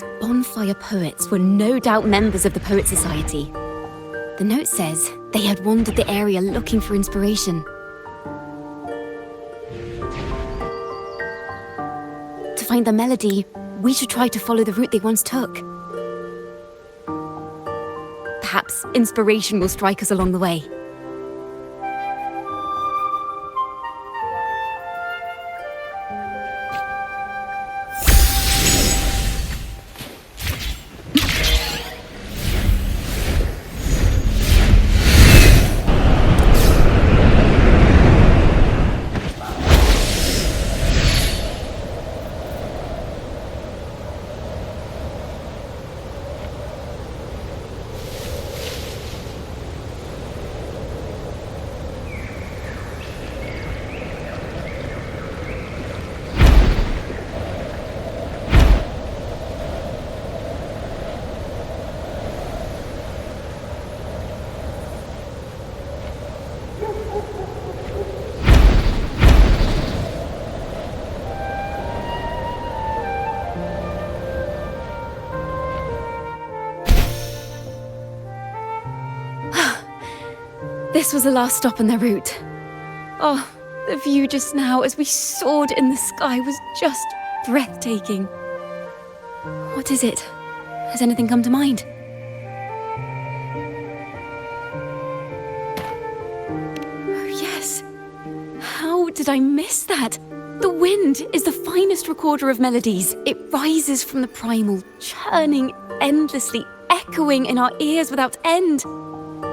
These bonfire poets were no doubt members of the Poet Society. The note says they had wandered the area looking for inspiration. To find the melody, we should try to follow the route they once took. Perhaps inspiration will strike us along the way. This was the last stop on their route. Oh, the view just now as we soared in the sky was just breathtaking. What is it? Has anything come to mind? Oh, yes. How did I miss that? The wind is the finest recorder of melodies. It rises from the primal, churning endlessly, echoing in our ears without end.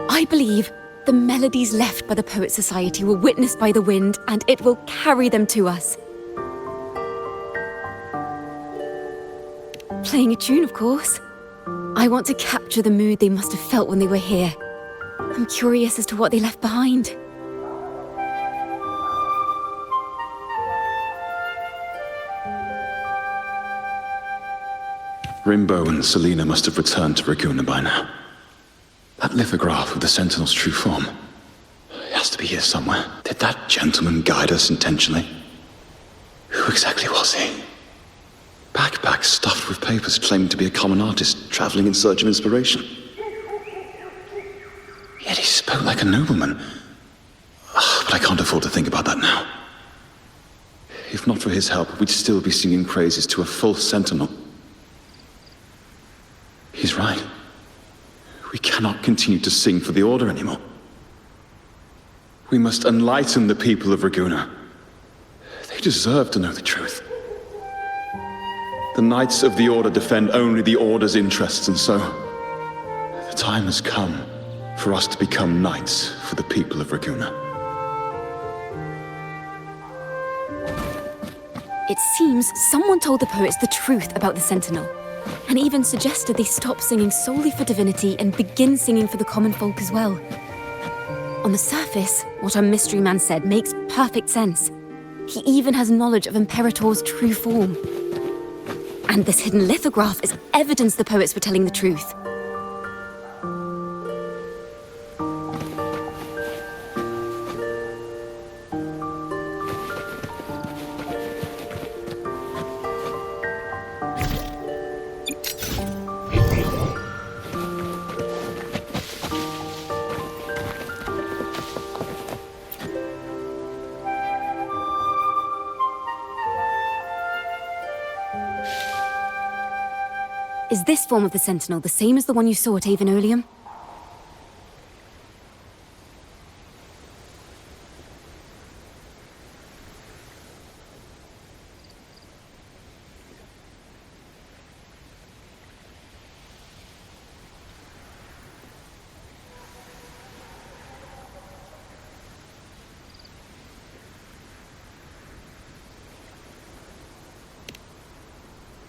I believe the melodies left by the Poet Society were witnessed by the wind, and it will carry them to us. Playing a tune, of course. I want to capture the mood they must have felt when they were here. I'm curious as to what they left behind. Rimbo and Selena must have returned to Raguna by now. That lithograph of the Sentinel's true form. It has to be here somewhere. Did that gentleman guide us intentionally? Who exactly was he? Backpack stuffed with papers claiming to be a common artist traveling in search of inspiration. Yet he spoke like a nobleman. But I can't afford to think about that now. If not for his help, we'd still be singing praises to a false Sentinel. He's right. We cannot continue to sing for the Order anymore. We must enlighten the people of Raguna. They deserve to know the truth. The Knights of the Order defend only the Order's interests, and so the time has come for us to become knights for the people of Raguna. It seems someone told the poets the truth about the Sentinel, and even suggested they stop singing solely for divinity and begin singing for the common folk as well. On the surface, what our mystery man said makes perfect sense. He even has knowledge of Imperator's true form. And this hidden lithograph is evidence the poets were telling the truth. Is this form of the Sentinel the same as the one you saw at Avenolium?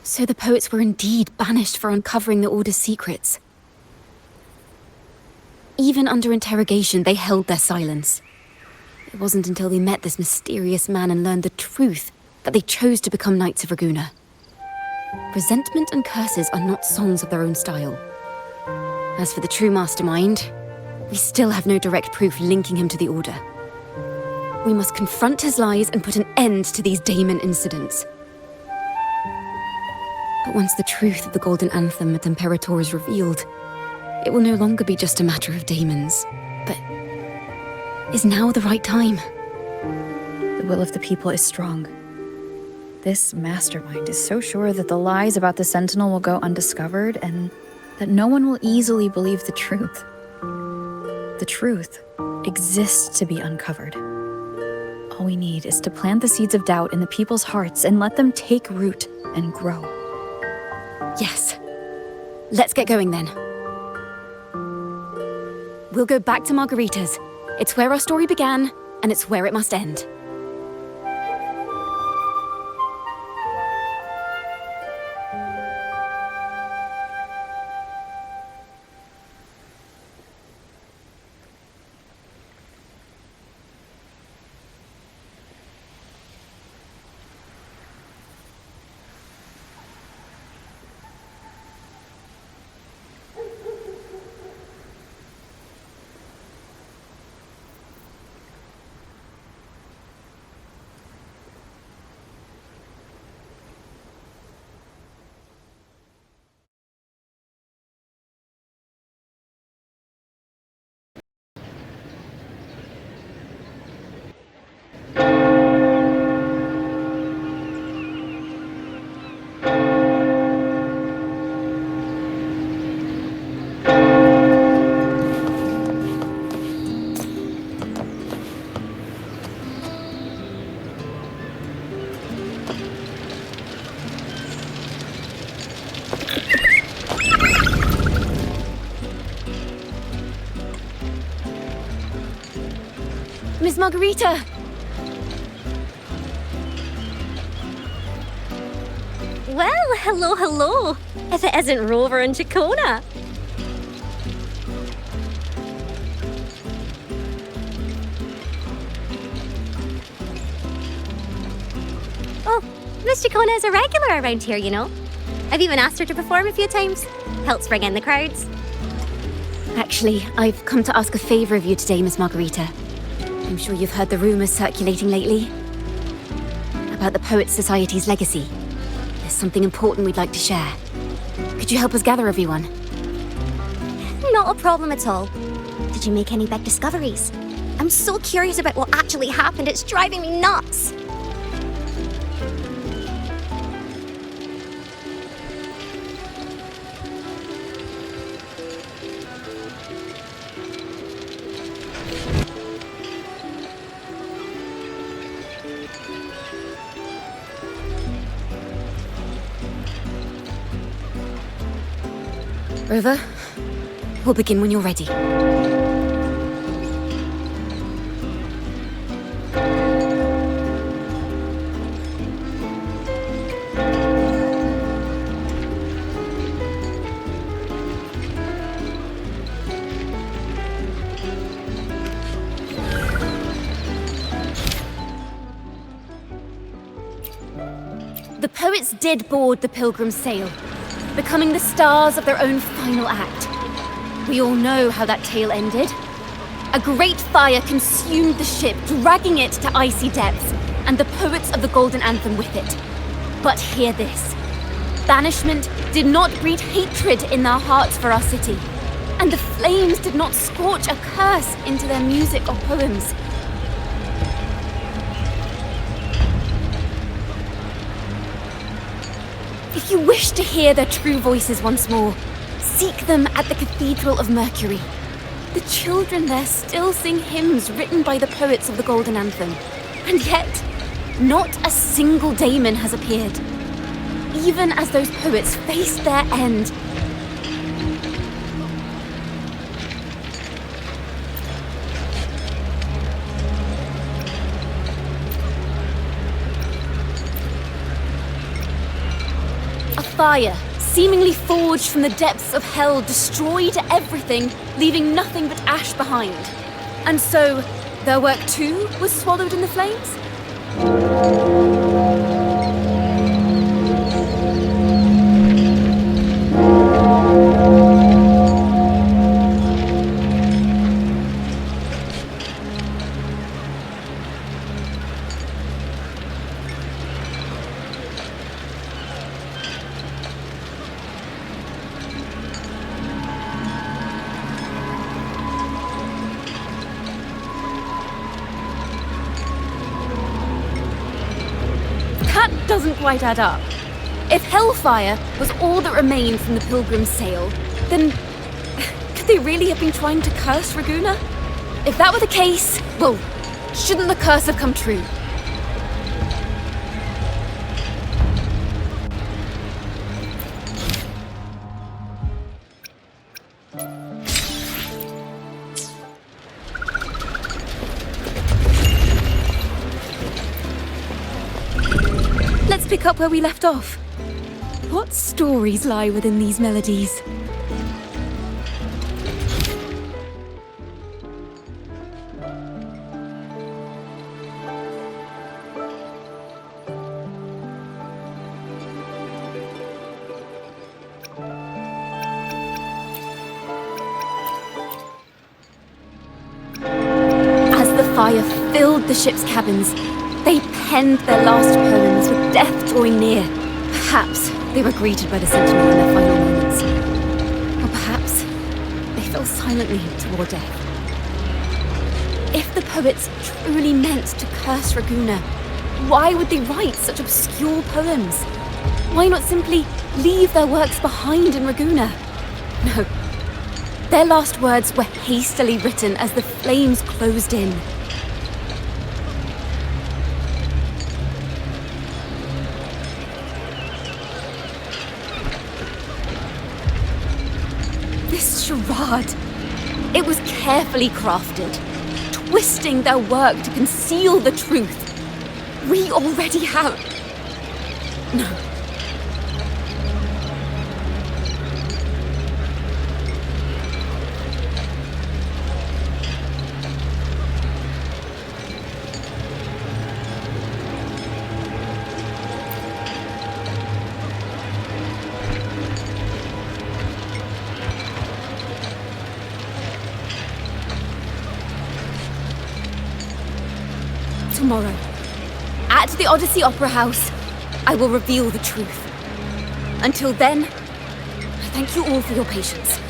So the poets were indeed banished for uncovering the Order's secrets. Even under interrogation, they held their silence. It wasn't until they met this mysterious man and learned the truth that they chose to become Knights of Raguna. Resentment and curses are not songs of their own style. As for the true mastermind, we still have no direct proof linking him to the Order. We must confront his lies and put an end to these Daemon incidents. But once the truth of the Golden Anthem at Imperator is revealed, it will no longer be just a matter of daemons, but is now the right time? The will of the people is strong. This mastermind is so sure that the lies about the Sentinel will go undiscovered and that no one will easily believe the truth. The truth exists to be uncovered. All we need is to plant the seeds of doubt in the people's hearts and let them take root and grow. Yes. Let's get going then. We'll go back to Margarita's. It's where our story began, and it's where it must end. Miss Margarita! Well, hello, hello. If it isn't Rover and Chacona. Oh, Miss Chacona is a regular around here, you know. I've even asked her to perform a few times. Helps bring in the crowds. Actually, I've come to ask a favor of you today, Miss Margarita. I'm sure you've heard the rumors circulating lately about the Poets Society's legacy. There's something important we'd like to share. Could you help us gather everyone? Not a problem at all. Did you make any big discoveries? I'm so curious about what actually happened. It's driving me nuts. Rover, we'll begin when you're ready. The poets did board the Pilgrim's sail, becoming the stars of their own final act. We all know how that tale ended. A great fire consumed the ship, dragging it to icy depths, and the poets of the Golden Anthem with it. But hear this. Banishment did not breed hatred in their hearts for our city, and the flames did not scorch a curse into their music or poems. If you wish to hear their true voices once more, seek them at the Cathedral of Mercury. The children there still sing hymns written by the poets of the Golden Anthem. And yet, not a single daemon has appeared. Even as those poets face their end. Fire, seemingly forged from the depths of hell, destroyed everything, leaving nothing but ash behind. And so, their work too was swallowed in the flames? doesn't quite add up. If hellfire was all that remained from the Pilgrim's sail, then could they really have been trying to curse Raguna? If that were the case, well, shouldn't the curse have come true? Let's pick up where we left off. What stories lie within these melodies? As the fire filled the ship's cabins, they penned their last poems with death drawing near. Perhaps they were greeted by the Sentinel in their final moments. Or perhaps they fell silently toward death. If the poets truly meant to curse Raguna, why would they write such obscure poems? Why not simply leave their works behind in Raguna? No. Their last words were hastily written as the flames closed in. This charade, it was carefully crafted, twisting their work to conceal the truth. We already have... No. Tomorrow, at the Odyssey Opera House, I will reveal the truth. Until then, I thank you all for your patience.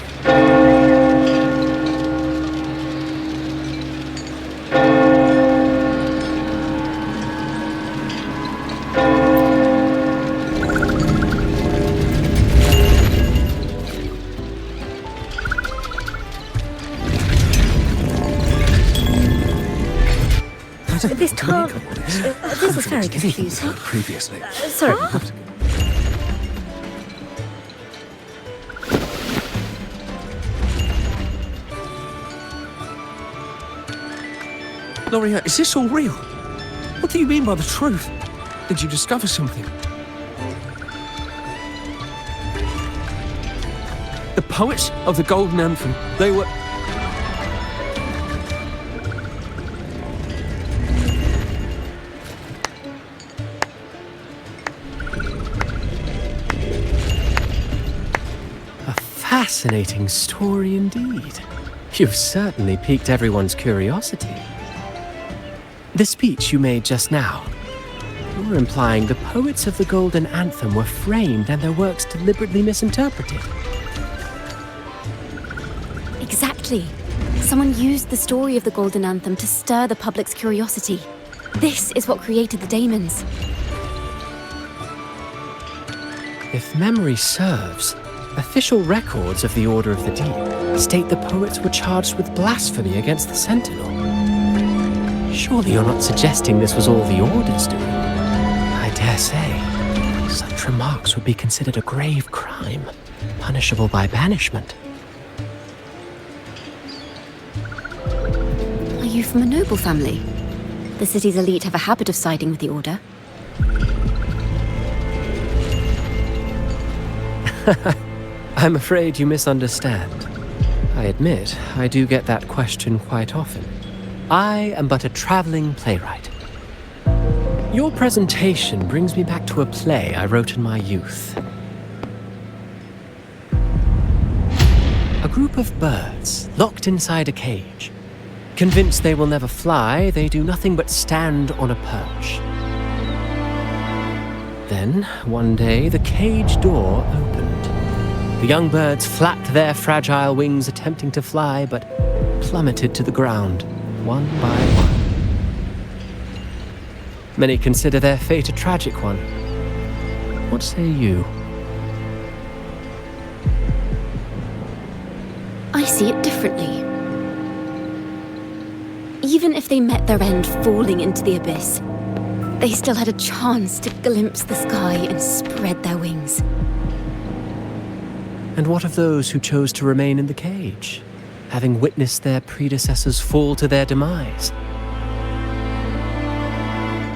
This can't... This is very confusing. Previously. Sorry. Loria, is this all real? What do you mean by the truth? Did you discover something? The poets of the Golden Anthem, they were... Fascinating story indeed. You've certainly piqued everyone's curiosity. The speech you made just now, you're implying the poets of the Golden Anthem were framed and their works deliberately misinterpreted. Exactly. Someone used the story of the Golden Anthem to stir the public's curiosity. This is what created the daemons. If memory serves, official records of the Order of the Deep state the poets were charged with blasphemy against the Sentinel. Surely you're not suggesting this was all the Order's doing? I dare say, such remarks would be considered a grave crime, punishable by banishment. Are you from a noble family? The city's elite have a habit of siding with the Order. I'm afraid you misunderstand. I admit, I do get that question quite often. I am but a traveling playwright. Your presentation brings me back to a play I wrote in my youth. A group of birds locked inside a cage. Convinced they will never fly, they do nothing but stand on a perch. Then, one day, the cage door opened. The young birds flapped their fragile wings attempting to fly, but plummeted to the ground, one by one. Many consider their fate a tragic one, What say you? I see it differently. Even if they met their end falling into the abyss, they still had a chance to glimpse the sky and spread their wings. And what of those who chose to remain in the cage, having witnessed their predecessors fall to their demise?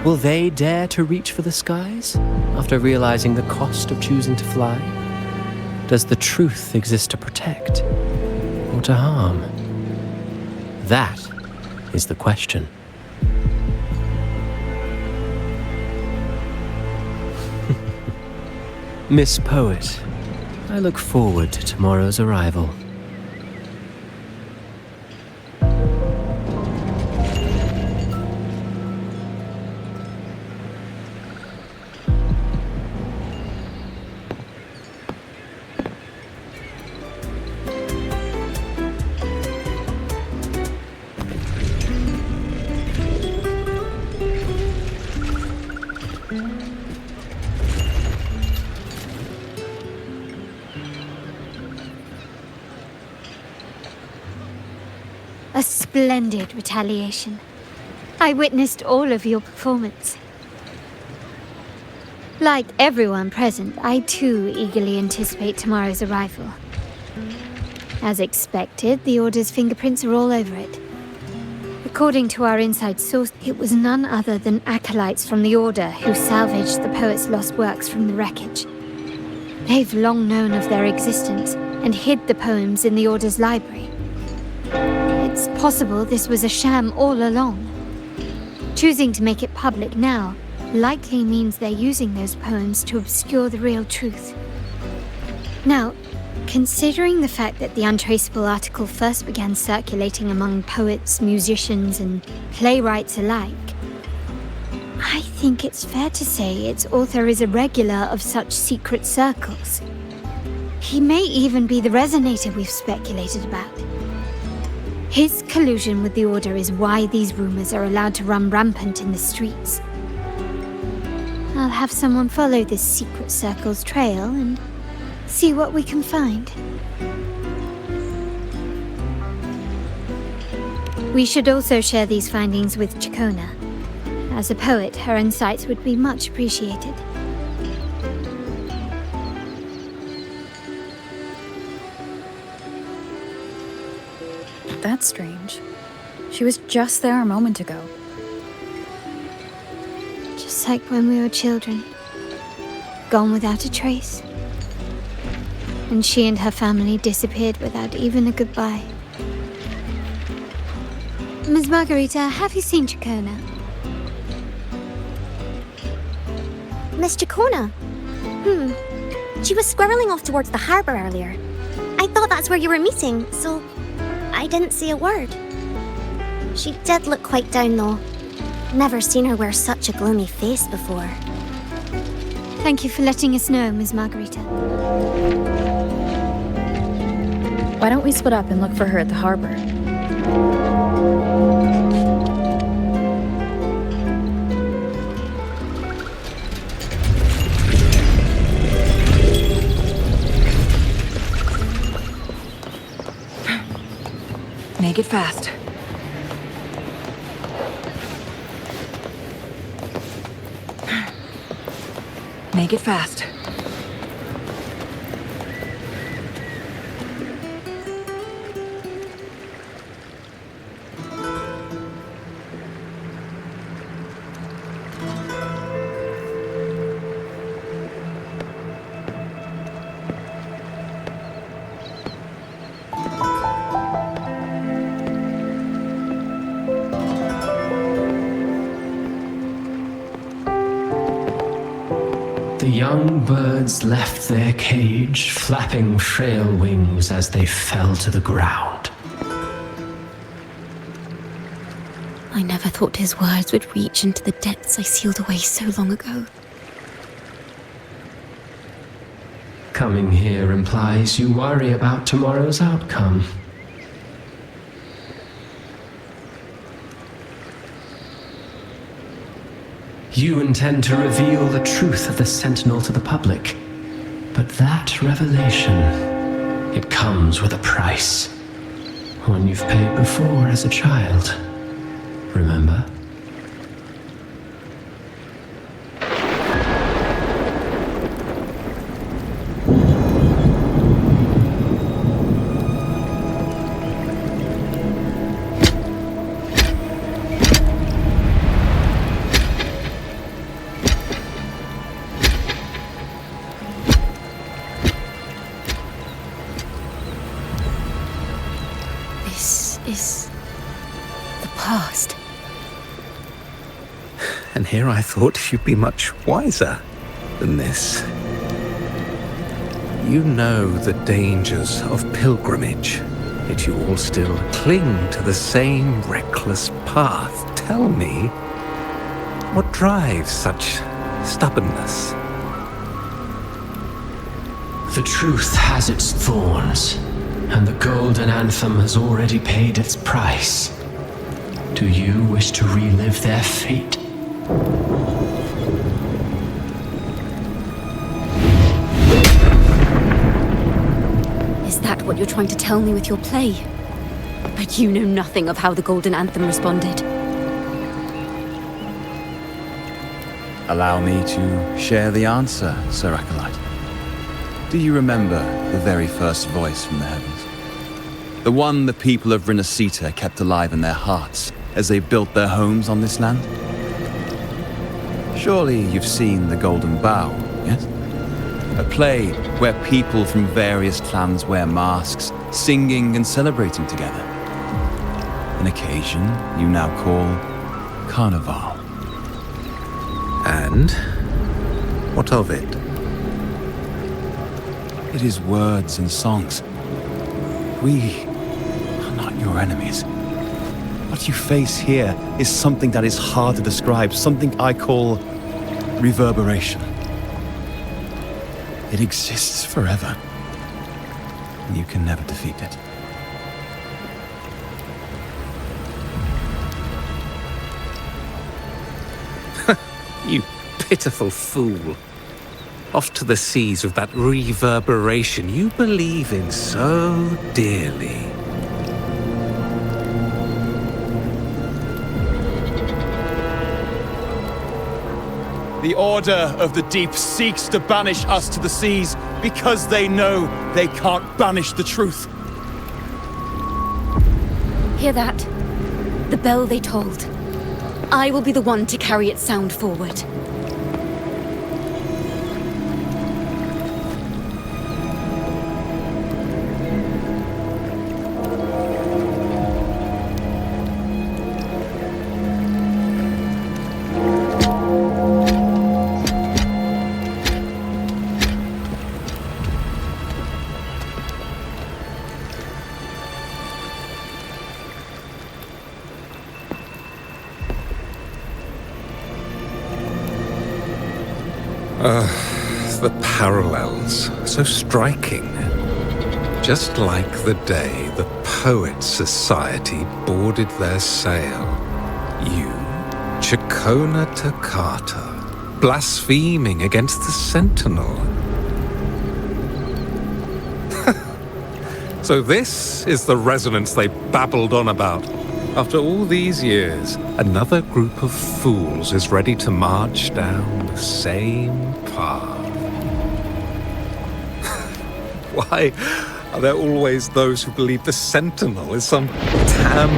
Will they dare to reach for the skies after realizing the cost of choosing to fly? Does the truth exist to protect or to harm? That is the question. Miss Poet, I look forward to tomorrow's arrival. A splendid retaliation. I witnessed all of your performance. Like everyone present, I too eagerly anticipate tomorrow's arrival. As expected, the Order's fingerprints are all over it. According to our inside source, it was none other than acolytes from the Order who salvaged the poet's lost works from the wreckage. They've long known of their existence and hid the poems in the Order's library. It's possible this was a sham all along. Choosing to make it public now likely means they're using those poems to obscure the real truth. Now, considering the fact that the untraceable article first began circulating among poets, musicians, and playwrights alike, I think it's fair to say its author is a regular of such secret circles. He may even be the resonator we've speculated about. His collusion with the Order is why these rumors are allowed to run rampant in the streets. I'll have someone follow this secret circle's trail and see what we can find. We should also share these findings with Chacona. As a poet, her insights would be much appreciated. That's strange. She was just there a moment ago. Just like when we were children. Gone without a trace. And she and her family disappeared without even a goodbye. Ms. Margarita, have you seen Chacona? Miss Chacona? She was squirreling off towards the harbour earlier. I thought that's where you were meeting, so I didn't say a word. She did look quite down though. Never seen her wear such a gloomy face before. Thank you for letting us know, Ms. Margarita. Why don't we split up and look for her at the harbor? Make it fast. Make it fast. The young birds left their cage, flapping frail wings as they fell to the ground. I never thought his words would reach into the depths I sealed away so long ago. Coming here implies you worry about tomorrow's outcome. You intend to reveal the truth of the Sentinel to the public. But that revelation, it comes with a price. One you've paid before as a child. Remember? Is the past. And here I thought you'd be much wiser than this. You know the dangers of pilgrimage, yet you all still cling to the same reckless path. Tell me, what drives such stubbornness? The truth has its thorns, and the golden anthem has already paid its price. Do you wish to relive their fate? Is that what you're trying to tell me with your play? But you know nothing of how the golden anthem responded. Allow me to share the answer, Sir Acolyte. Do you remember the very first voice from the heavens? The one the people of Rinascita kept alive in their hearts as they built their homes on this land? Surely you've seen The Golden Bough, yes? A play where people from various clans wear masks, singing and celebrating together. An occasion you now call Carnival. And what of it? It is words and songs. We are not your enemies. What you face here is something that is hard to describe, something I call reverberation. It exists forever, and you can never defeat it. You pitiful fool. Off to the seas with that reverberation you believe in so dearly. The Order of the Deep seeks to banish us to the seas because they know they can't banish the truth. Hear that? The bell they tolled. I will be the one to carry its sound forward. The parallels, so striking. Just like the day the Poets Society boarded their sail. You, Chacona Toccata, blaspheming against the Sentinel. So this is the resonance they babbled on about. After all these years, another group of fools is ready to march down the same path. Why are there always those who believe the Sentinel is some damn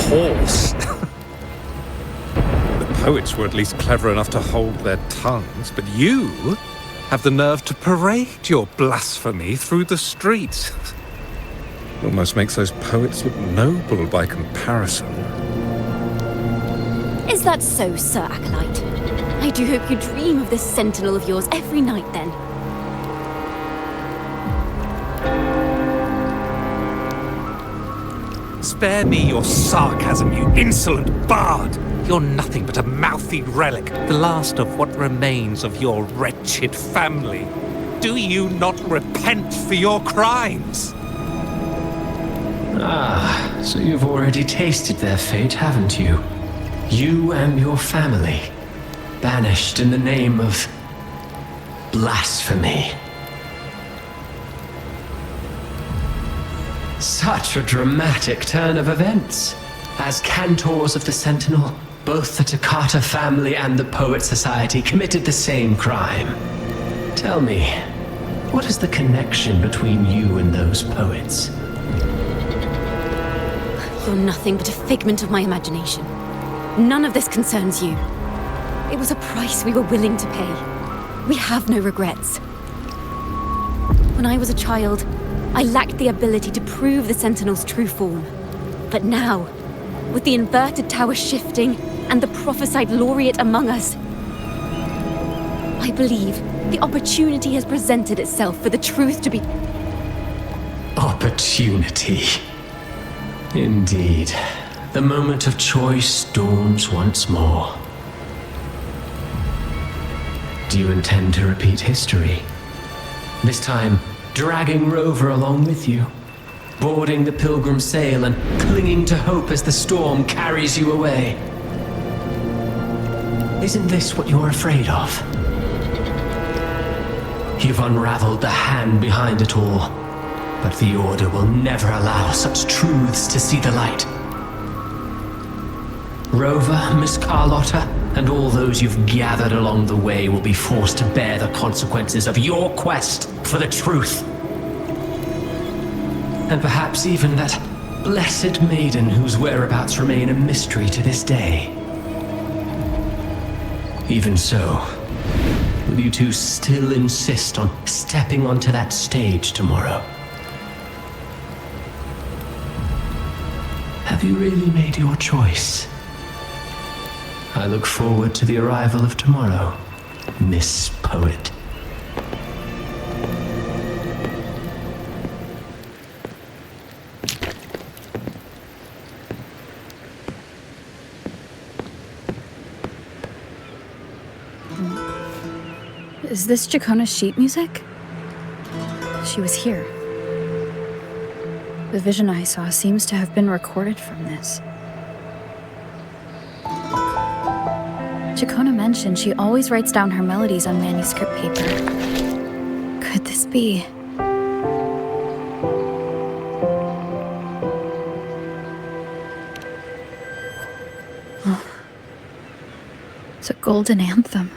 horse? The poets were at least clever enough to hold their tongues, but you have the nerve to parade your blasphemy through the streets. Almost makes those poets look noble by comparison. Is that so, Sir Acolyte? I do hope you dream of this sentinel of yours every night, then. Spare me your sarcasm, you insolent bard! You're nothing but a mouthy relic, the last of what remains of your wretched family. Do you not repent for your crimes? Ah, so you've already tasted their fate, haven't you? You and your family. banished in the name of blasphemy. Such a dramatic turn of events. As cantors of the Sentinel, both the Toccata family and the Poet Society committed the same crime. Tell me, what is the connection between you and those poets? You're nothing but a figment of my imagination. None of this concerns you. It was a price we were willing to pay. We have no regrets. When I was a child, I lacked the ability to prove the Sentinel's true form. But now, with the inverted tower shifting and the prophesied laureate among us, I believe the opportunity has presented itself for the truth to be... Opportunity. Indeed. The moment of choice dawns once more. Do you intend to repeat history? This time, dragging Rover along with you, boarding the pilgrim sail and clinging to hope as the storm carries you away. Isn't this what you're afraid of? You've unraveled the hand behind it all, but the Order will never allow such truths to see the light. Rover, Miss Carlotta, and all those you've gathered along the way will be forced to bear the consequences of your quest for the truth. And perhaps even that blessed maiden whose whereabouts remain a mystery to this day. Even so, will you two still insist on stepping onto that stage tomorrow? Have you really made your choice? I look forward to the arrival of tomorrow, Miss Poet. Is this Jacona's sheet music? She was here. The vision I saw seems to have been recorded from this. Jacona mentioned she always writes down her melodies on manuscript paper. Could this be? Oh. It's a golden anthem.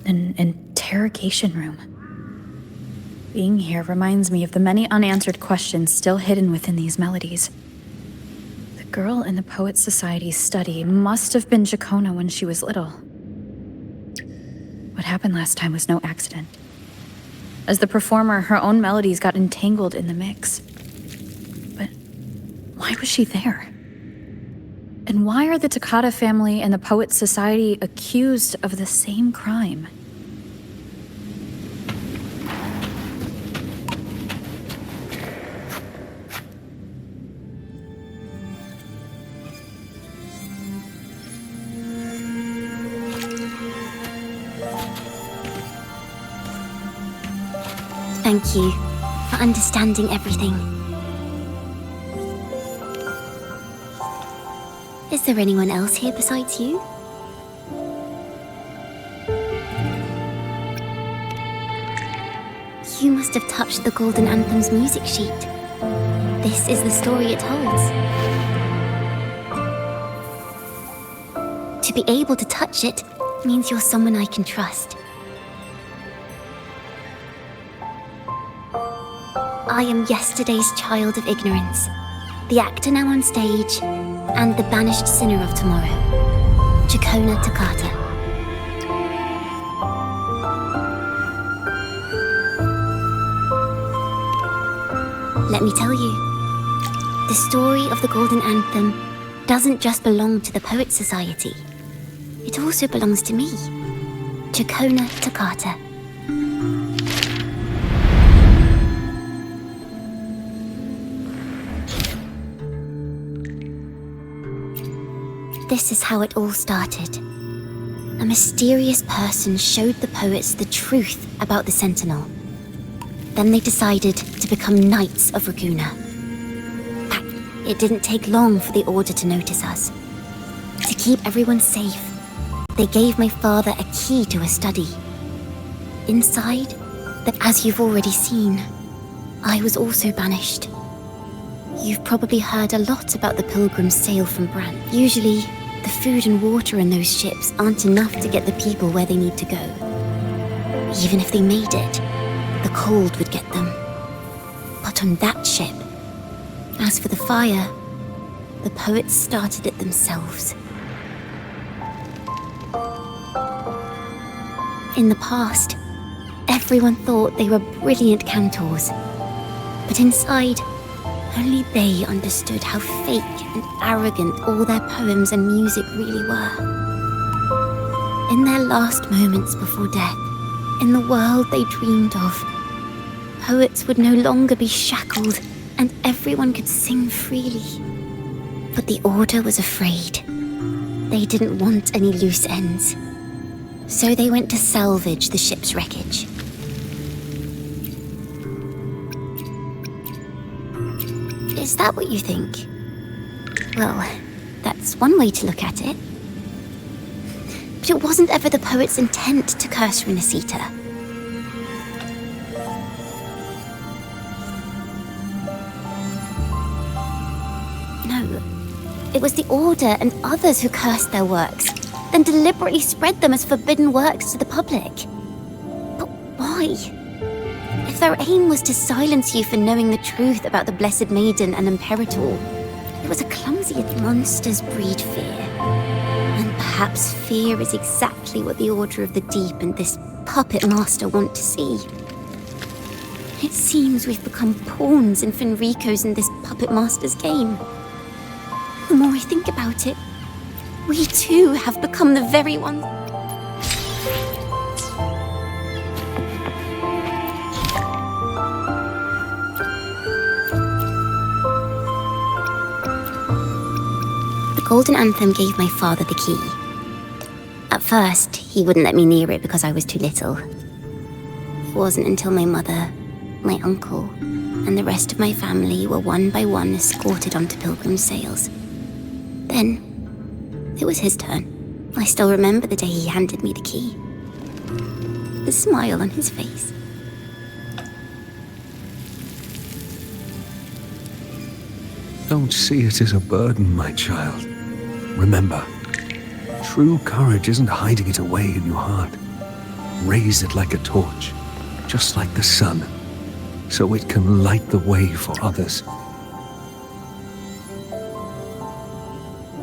An interrogation room. Being here reminds me of the many unanswered questions still hidden within these melodies. The girl in the Poets Society's study must have been Jacona when she was little. What happened last time was no accident. As the performer, her own melodies got entangled in the mix. But why was she there? And why are the Toccata family and the Poets Society accused of the same crime? Thank you for understanding everything. Is there anyone else here besides you? You must have touched the Golden Anthem's music sheet. This is the story it holds. To be able to touch it means you're someone I can trust. I am yesterday's child of ignorance, the actor now on stage, and the banished sinner of tomorrow, Chakona Takata. Let me tell you, the story of the Golden Anthem doesn't just belong to the Poets Society. It also belongs to me, Chakona Takata. This is how it all started. A mysterious person showed the poets the truth about the Sentinel. Then they decided to become Knights of Raguna. It didn't take long for the Order to notice us. To keep everyone safe, they gave my father a key to a study. Inside, as you've already seen, I was also banished. You've probably heard a lot about the pilgrims' sail from Bran. Usually, the food and water in those ships aren't enough to get the people where they need to go. Even if they made it, the cold would get them. But on that ship, as for the fire, the poets started it themselves. In the past, everyone thought they were brilliant cantors. But inside, only they understood how fake and arrogant all their poems and music really were. In their last moments before death, in the world they dreamed of, poets would no longer be shackled and everyone could sing freely. But the Order was afraid. They didn't want any loose ends. So they went to salvage the ship's wreckage. Is that what you think? Well, that's one way to look at it. But it wasn't ever the poet's intent to curse Renacita. No, it was the Order and others who cursed their works, then deliberately spread them as forbidden works to the public. But why? If their aim was to silence you for knowing the truth about the Blessed Maiden and Imperator, it was a clumsy monsters breed fear. And perhaps fear is exactly what the Order of the Deep and this puppet master want to see. It seems we've become pawns in Fenrico's and this puppet master's game. The more I think about it, we too have become the very ones. The Golden Anthem gave my father the key. At first, he wouldn't let me near it because I was too little. It wasn't until my mother, my uncle, and the rest of my family were one by one escorted onto pilgrim sails. Then, it was his turn. I still remember the day he handed me the key. The smile on his face. Don't see it as a burden, my child. Remember, true courage isn't hiding it away in your heart. Raise it like a torch, just like the sun, so it can light the way for others.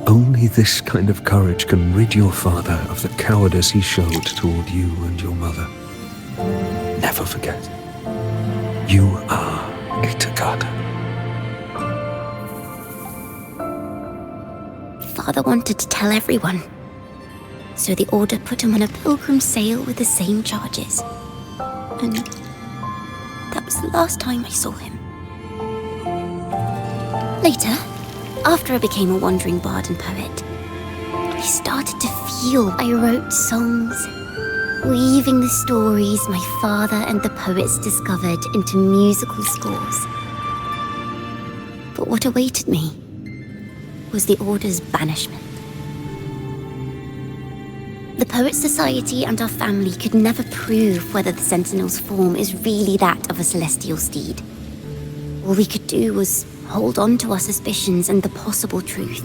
Only this kind of courage can rid your father of the cowardice he showed toward you and your mother. Never forget, you are a Takata. Father wanted to tell everyone, so the Order put him on a pilgrim sail with the same charges. And that was the last time I saw him. Later, after I became a wandering bard and poet, I started to feel. I wrote songs, weaving the stories my father and the poets discovered into musical scores. But what awaited me was the Order's banishment. The Poets Society and our family could never prove whether the Sentinel's form is really that of a celestial steed. All we could do was hold on to our suspicions and the possible truth,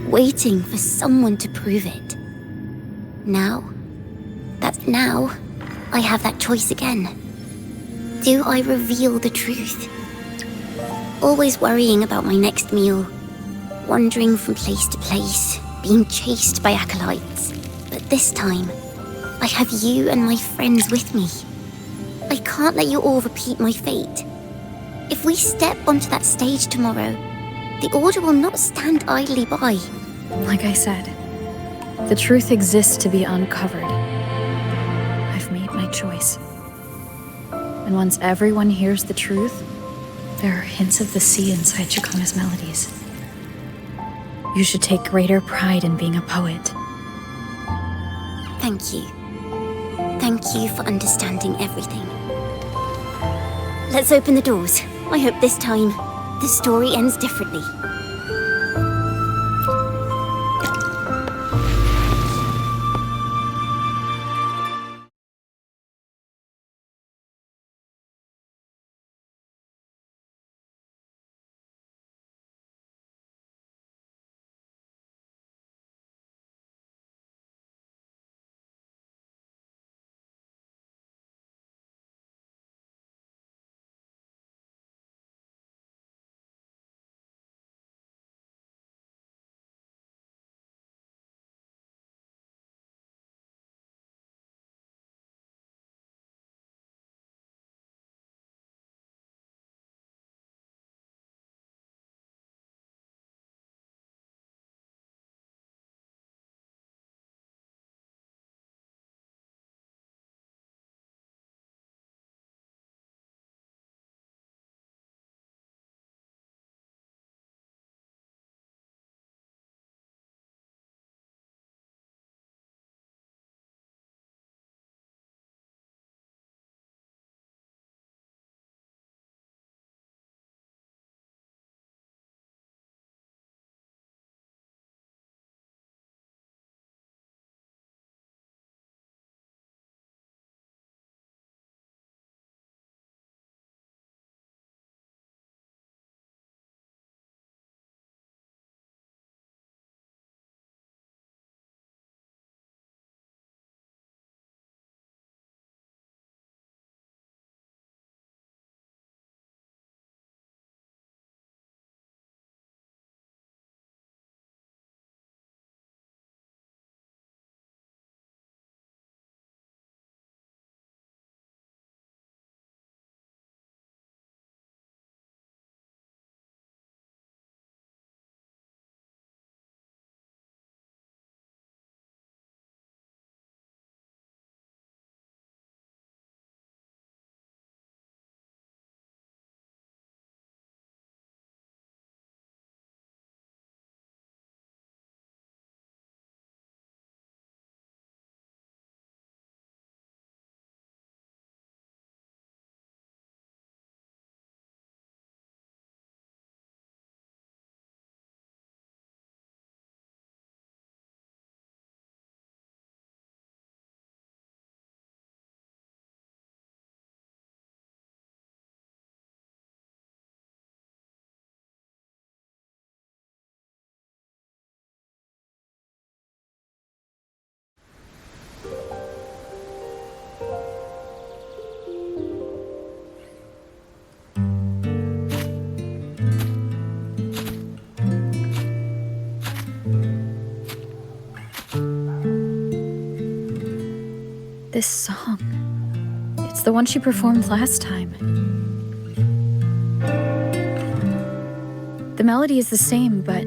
waiting for someone to prove it. Now, I have that choice again. Do I reveal the truth? Always worrying about my next meal, wandering from place to place, being chased by acolytes. But this time, I have you and my friends with me. I can't let you all repeat my fate. If we step onto that stage tomorrow, the Order will not stand idly by. Like I said, the truth exists to be uncovered. I've made my choice. And once everyone hears the truth, there are hints of the sea inside Chacona's melodies. You should take greater pride in being a poet. Thank you. Thank you for understanding everything. Let's open the doors. I hope this time, the story ends differently. This song. It's the one she performed last time. The melody is the same, but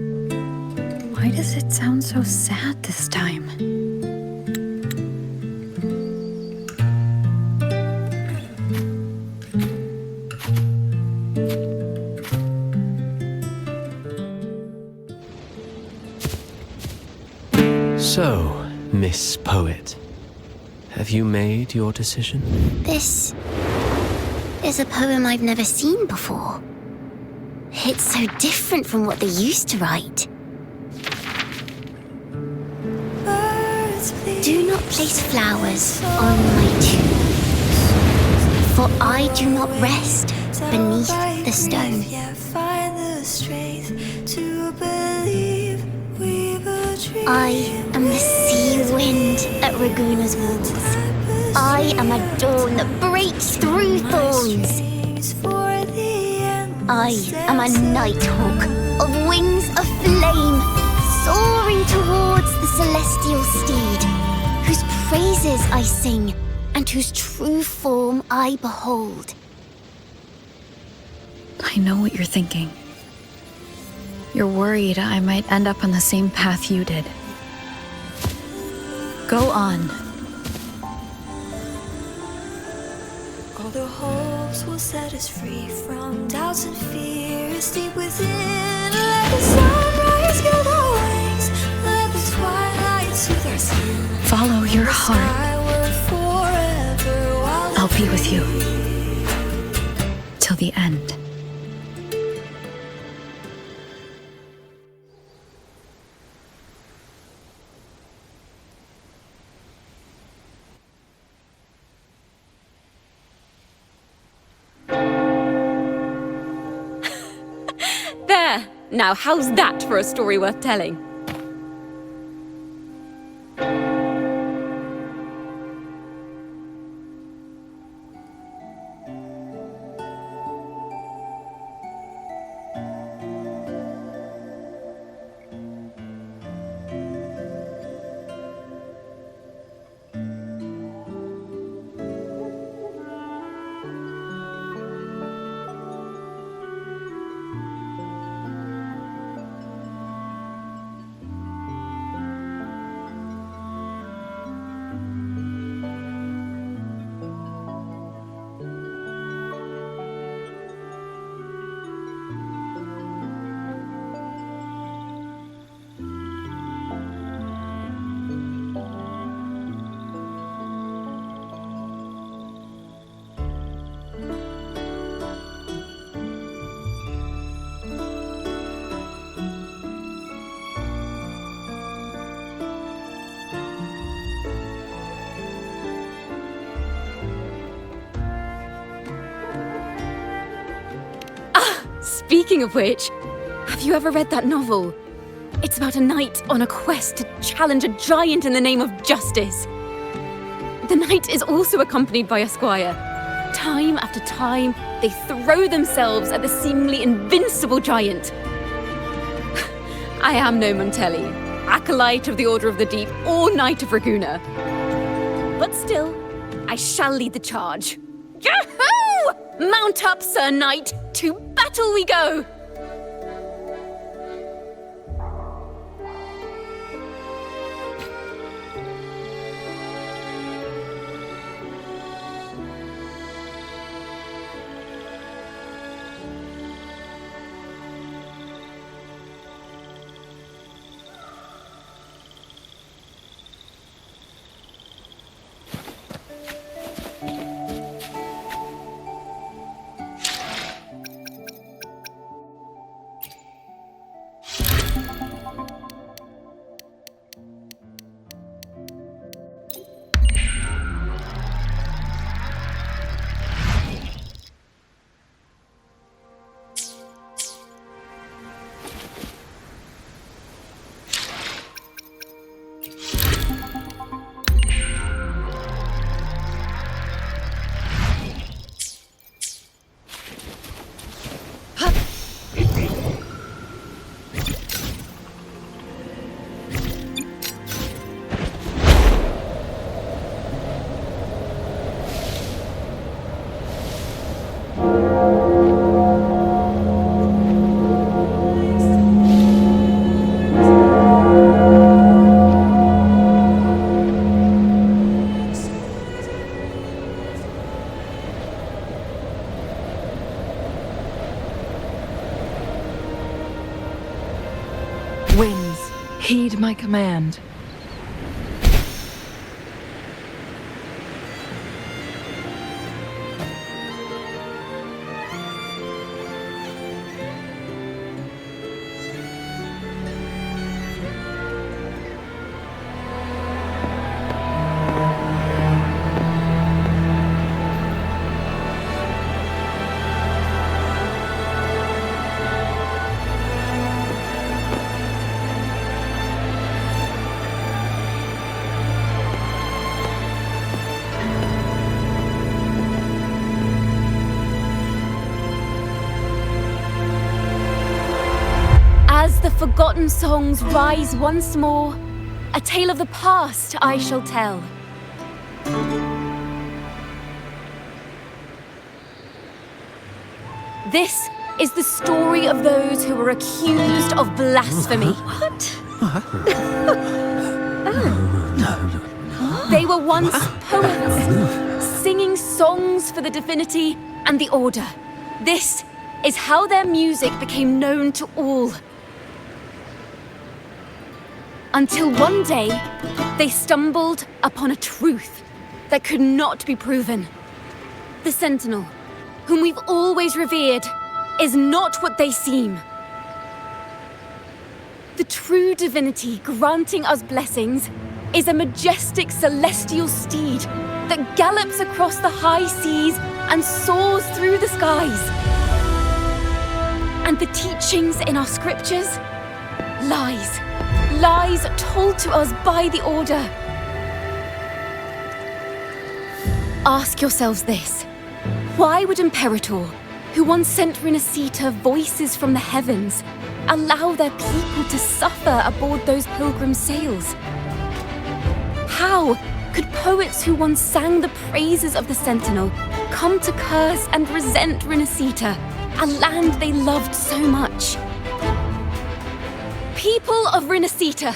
why does it sound so sad this time? So, Miss Poet, have you made your decision? This is a poem I've never seen before. It's so different from what they used to write. Do not place flowers on my tomb, for I do not rest beneath the stone. I am the sea wind at Raguna's walls. I am a dawn that breaks through thorns. I am a nighthawk of wings of flame, soaring towards the celestial steed, whose praises I sing and whose true form I behold. I know what you're thinking. You're worried I might end up on the same path you did. Go on. All the hopes will set us free from doubts and fears deep within. Let the sunrise give our wings. Let the twilight soothe our skin. Follow your heart. I'll be with you. Till the end. There! Now, how's that for a story worth telling? Speaking of which, have you ever read that novel? It's about a knight on a quest to challenge a giant in the name of justice. The knight is also accompanied by a squire. Time after time, they throw themselves at the seemingly invincible giant. I am no Montelli, acolyte of the Order of the Deep or Knight of Raguna. But still, I shall lead the charge. Yahoo! Mount up, Sir Knight! To battle we go! Winds, heed my command. forgotten songs rise once more. A tale of the past I shall tell. This is the story of those who were accused of blasphemy. They were once poets, singing songs for the divinity and the order. This is how their music became known to all. Until one day, they stumbled upon a truth that could not be proven. The Sentinel, whom we've always revered, is not what they seem. The true divinity granting us blessings is a majestic celestial steed that gallops across the high seas and soars through the skies. And the teachings in our scriptures? Lies. Lies told to us by the Order. Ask yourselves this. Why would Imperator, who once sent Renacita voices from the heavens, allow their people to suffer aboard those pilgrim sails? How could poets who once sang the praises of the Sentinel come to curse and resent Renacita, a land they loved so much? People of Renacita,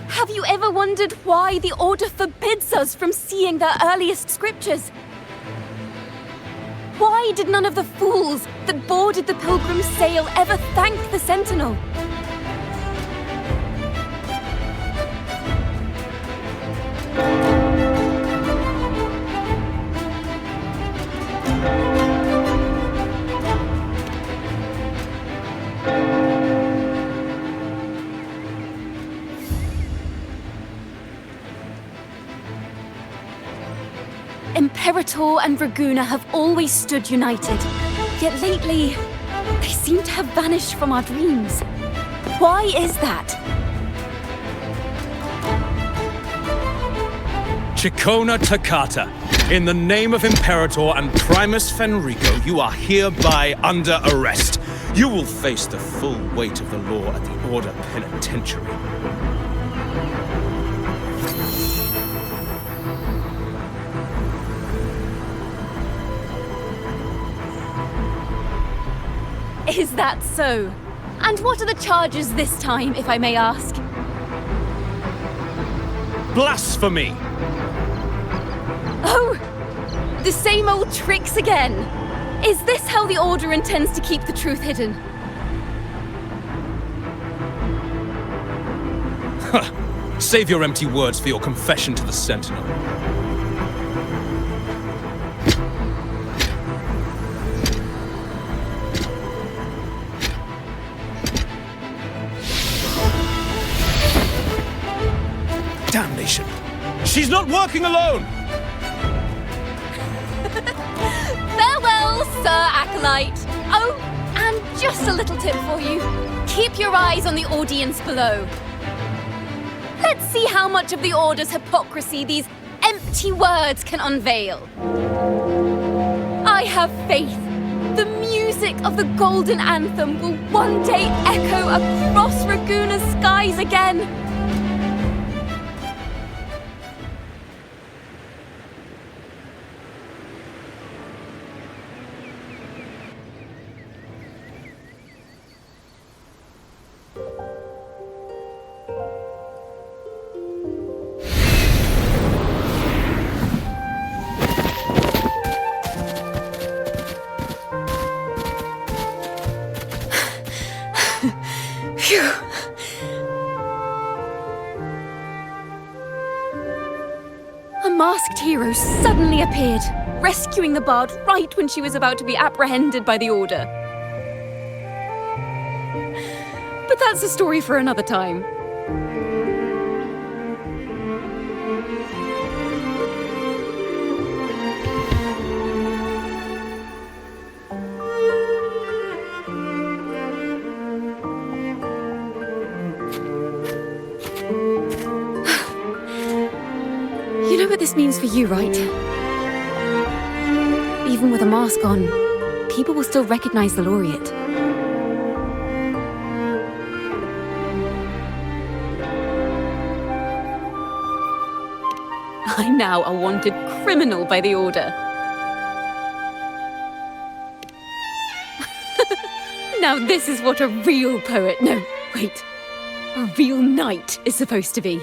have you ever wondered why the Order forbids us from seeing their earliest scriptures? Why did none of the fools that boarded the pilgrim sail ever thank the Sentinel? Imperator and Raguna have always stood united, yet lately, they seem to have vanished from our dreams. Why is that? Chicona Takata, in the name of Imperator and Primus Fenrico, you are hereby under arrest. You will face the full weight of the law at the Order Penitentiary. Is that so? And what are the charges this time, if I may ask? Blasphemy! Oh! The same old tricks again! Is this how the Order intends to keep the truth hidden? Save your empty words for your confession to the Sentinel. Damnation! She's not working alone! Farewell, Sir Acolyte! Oh, and just a little tip for you. Keep your eyes on the audience below. Let's see how much of the Order's hypocrisy these empty words can unveil. I have faith. The music of the Golden Anthem will one day echo across Raguna's skies again. A masked hero suddenly appeared, rescuing the bard right when she was about to be apprehended by the Order. But that's a story for another time. You know what this means for you, right? Even with a mask on, people will still recognize the laureate. I'm now a wanted criminal by the Order. Now this is what a real poet, no, wait, a real knight is supposed to be.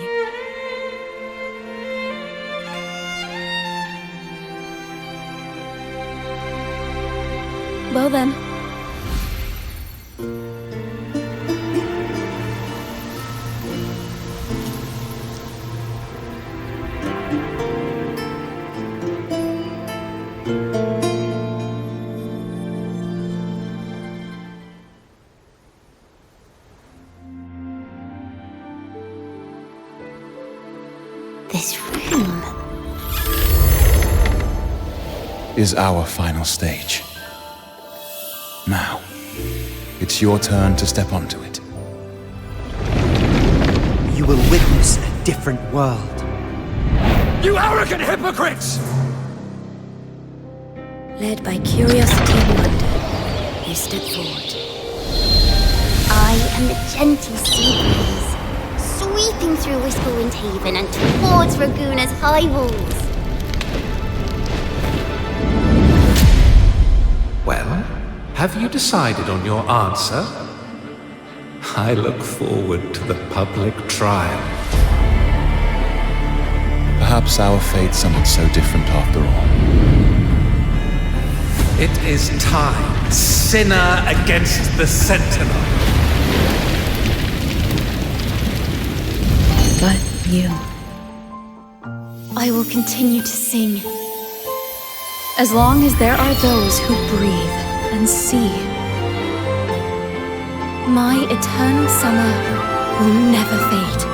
Well then. This room is our final stage. Now, it's your turn to step onto it. You will witness a different world. You arrogant hypocrites! Led by curiosity and wonder, you step forward. I am the gentle sea breeze, sweeping through Whisperwind Haven and towards Raguna's high walls. Well, have you decided on your answer? I look forward to the public trial. Perhaps our fate's somewhat so different after all. It is time, sinner against the Sentinel. But you. I will continue to sing. As long as there are those who breathe and see. My eternal summer will never fade.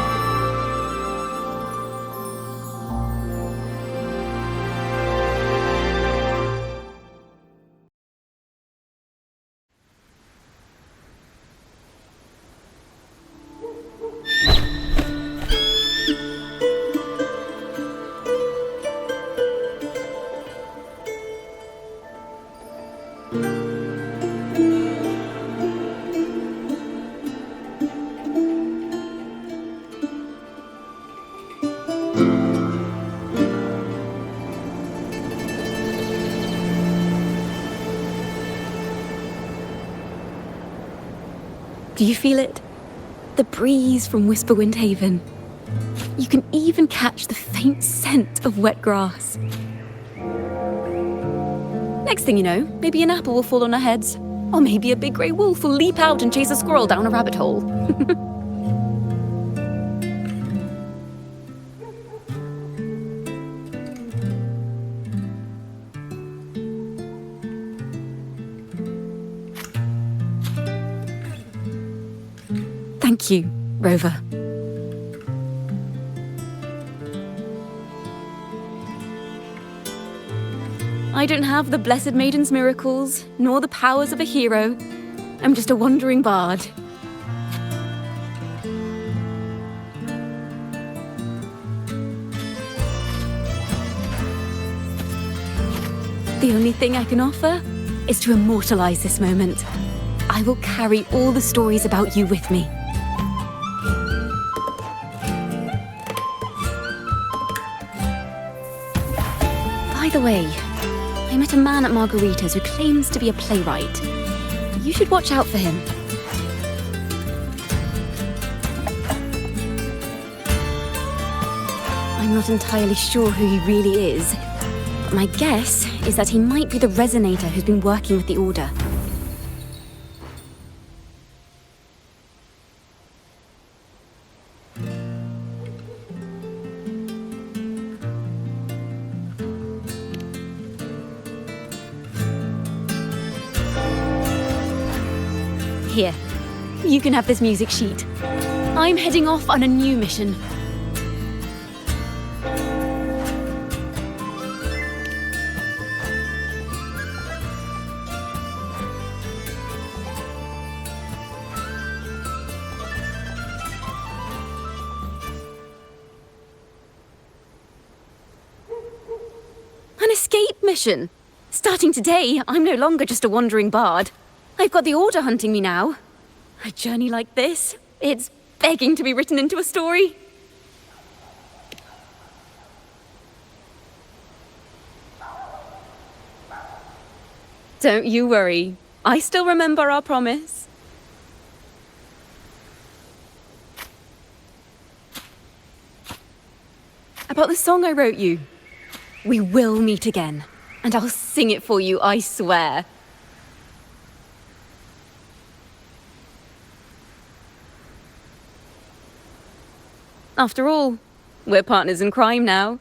Do you feel it? The breeze from Whisperwind Haven. You can even catch the faint scent of wet grass. Next thing you know, maybe an apple will fall on our heads. Or maybe a big grey wolf will leap out and chase a squirrel down a rabbit hole. Thank you, Rover. I don't have the Blessed Maiden's miracles, nor the powers of a hero. I'm just a wandering bard. The only thing I can offer is to immortalize this moment. I will carry all the stories about you with me. By the way, I met a man at Margarita's who claims to be a playwright. You should watch out for him. I'm not entirely sure who he really is, but my guess is that he might be the resonator who's been working with the Order. Here, you can have this music sheet. I'm heading off on a new mission. An escape mission! Starting today, I'm no longer just a wandering bard. I've got the Order hunting me now. A journey like this, it's begging to be written into a story. Don't you worry. I still remember our promise. About the song I wrote you. We will meet again, and I'll sing it for you, I swear. After all, we're partners in crime now.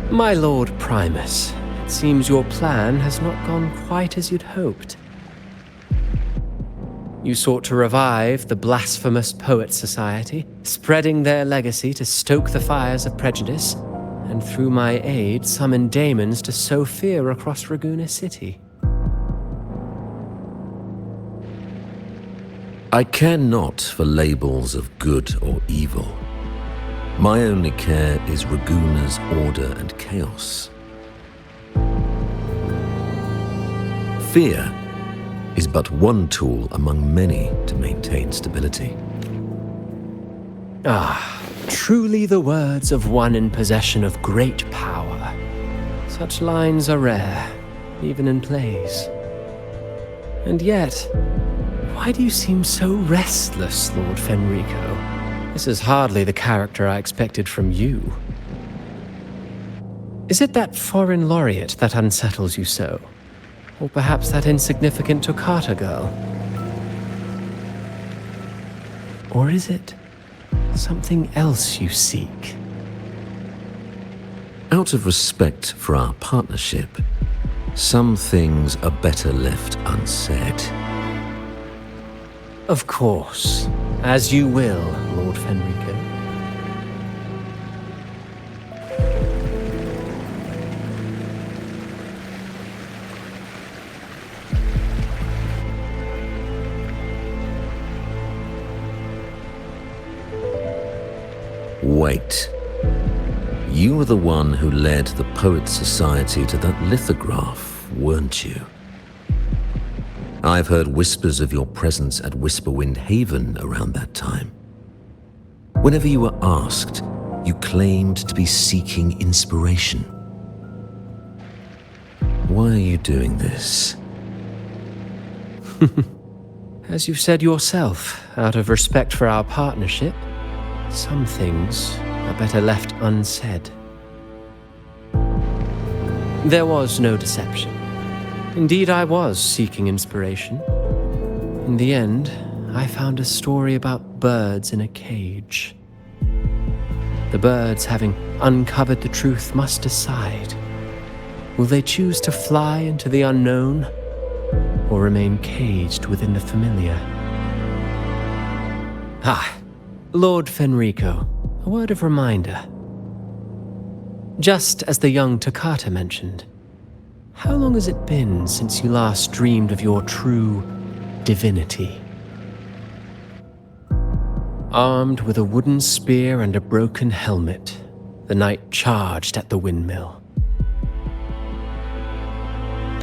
My Lord Primus, it seems your plan has not gone quite as you'd hoped. You sought to revive the blasphemous Poets Society, spreading their legacy to stoke the fires of prejudice, and through my aid summon daemons to sow fear across Raguena City. I care not for labels of good or evil. My only care is Raguena's order and chaos. Fear is but one tool among many to maintain stability. Ah, truly the words of one in possession of great power. Such lines are rare, even in plays. And yet, why do you seem so restless, Lord Fenrico? This is hardly the character I expected from you. Is it that foreign laureate that unsettles you so? Or perhaps that insignificant Toccata girl? Or is it something else you seek? Out of respect for our partnership, some things are better left unsaid. Of course. As you will, Lord Fenrico. Wait. You were the one who led the Poets Society to that lithograph, weren't you? I've heard whispers of your presence at Whisperwind Haven around that time. Whenever you were asked, you claimed to be seeking inspiration. Why are you doing this? As you've said yourself, out of respect for our partnership, some things are better left unsaid. There was no deception. Indeed, I was seeking inspiration. In the end, I found a story about birds in a cage. The birds, having uncovered the truth, must decide. Will they choose to fly into the unknown, or remain caged within the familiar? Ah, Lord Fenrico, a word of reminder. Just as the young Toccata mentioned, how long has it been since you last dreamed of your true divinity? Armed with a wooden spear and a broken helmet, the knight charged at the windmill.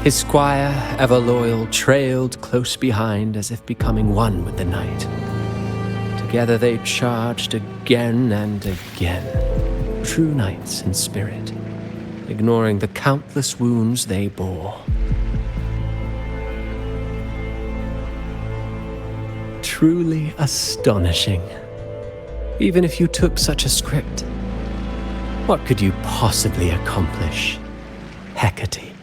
His squire, ever loyal, trailed close behind as if becoming one with the knight. Together they charged again and again, true knights in spirit. ignoring the countless wounds they bore. Truly astonishing. Even if you took such a script, what could you possibly accomplish, Hecate?